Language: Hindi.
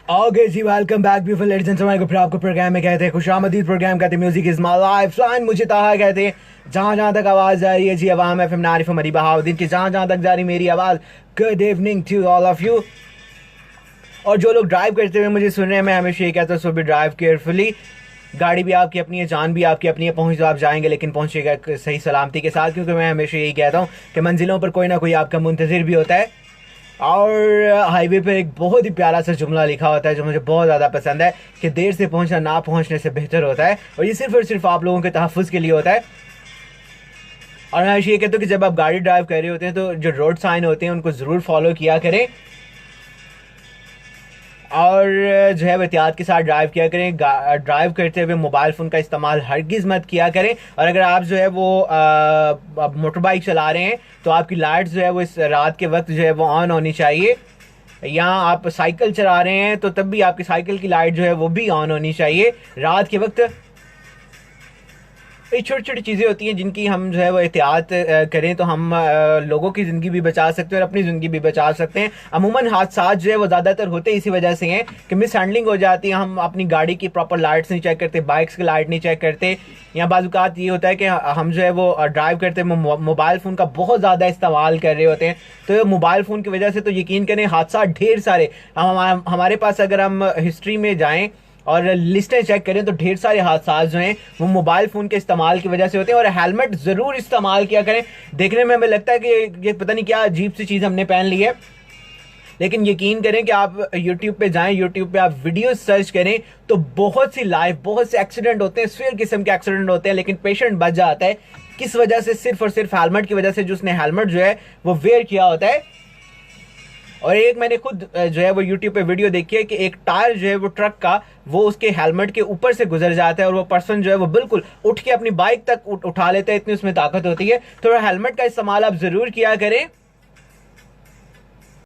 ओके जी, welcome back beautiful ladies and gentleman. फिर आपको प्रोग्राम में कहते हैं खुशामदीद। प्रोग्राम कहते हैं music is my life line. मुझे ताहा कहते हैं जहाँ जहाँ तक आवाज़ जा रही है जी अवाम एफएम नारिफ मरी बहाउद्दीन की, जहाँ जहाँ तक जा रही मेरी आवाज़, good evening to all of you. और जो लोग ड्राइव करते हुए मुझे सुन रहे हैं, मैं हमेशा ये कहता हूँ सो भी ड्राइव केयरफुली। गाड़ी भी आपकी अपनी है, जान भी आपकी अपनी है। पहुंच तो आप जाएंगे लेकिन पहुंचेगा सही सलामती के साथ, क्योंकि मैं हमेशा यही कहता हूँ कि मंजिलों पर कोई ना कोई आपका मुंतज़िर भी होता है। और हाईवे पे एक बहुत ही प्यारा सा जुमला लिखा होता है जो मुझे बहुत ज़्यादा पसंद है कि देर से पहुंचना ना पहुंचने से बेहतर होता है, और ये सिर्फ और सिर्फ आप लोगों के तहफ़्फ़ुज़ के लिए होता है। और मैं ये कहता हूँ कि जब आप गाड़ी ड्राइव कर रहे होते हैं तो जो रोड साइन होते हैं उनको ज़रूर फॉलो किया करें, और जो है वो एहतियात के साथ ड्राइव किया करें। ड्राइव करते हुए मोबाइल फ़ोन का इस्तेमाल हरगिज़ मत किया करें। और अगर आप जो है वो मोटर बाइक चला रहे हैं तो आपकी लाइट्स जो है वो इस रात के वक्त जो है वो ऑन होनी चाहिए। या आप साइकिल चला रहे हैं तो तब भी आपकी साइकिल की लाइट जो है वो भी ऑन होनी चाहिए रात के वक्त। ये छोटी छोटी चीज़ें होती हैं जिनकी हम जो है वो एहतियात करें तो हम लोगों की ज़िंदगी भी बचा सकते हैं और अपनी ज़िंदगी भी बचा सकते हैं। अमूमन हादसा जो है वो ज़्यादातर होते इसी वजह से हैं कि मिस हैंडलिंग हो जाती है। हम अपनी गाड़ी की प्रॉपर लाइट्स नहीं चेक करते, बाइक्स की लाइट नहीं चेक करते, या बाज़-औक़ात ये होता है कि हम जो है वो ड्राइव करते मोबाइल फ़ोन का बहुत ज़्यादा इस्तेमाल कर रहे होते हैं। तो मोबाइल फ़ोन की वजह से तो यकीन करें हादसा ढेर सारे हमारे पास, अगर हम हिस्ट्री में जाएँ और लिस्टें चेक करें तो ढेर सारे हादसा जो हैं वो मोबाइल फ़ोन के इस्तेमाल की वजह से होते हैं। और हेलमेट ज़रूर इस्तेमाल किया करें। देखने में हमें लगता है कि ये पता नहीं क्या अजीब सी चीज़ हमने पहन ली है, लेकिन यकीन करें कि आप YouTube पे जाएं, YouTube पे आप वीडियो सर्च करें तो बहुत से एक्सीडेंट होते हैं, स्फीयर किस्म के एक्सीडेंट होते हैं, लेकिन पेशेंट बच जाता है। किस वजह से? सिर्फ और सिर्फ हेलमेट की वजह से, जो उसने हेलमेट जो है वो वेयर किया होता है। और एक मैंने खुद जो है वो YouTube पे वीडियो देखी है कि एक टायर जो है वो ट्रक का वो उसके हेलमेट के ऊपर से गुजर जाता है और वो पर्सन जो है वो बिल्कुल उठ के अपनी बाइक तक उठा लेता है, इतनी उसमें ताकत होती है। तो हेलमेट का इस्तेमाल आप ज़रूर किया करें।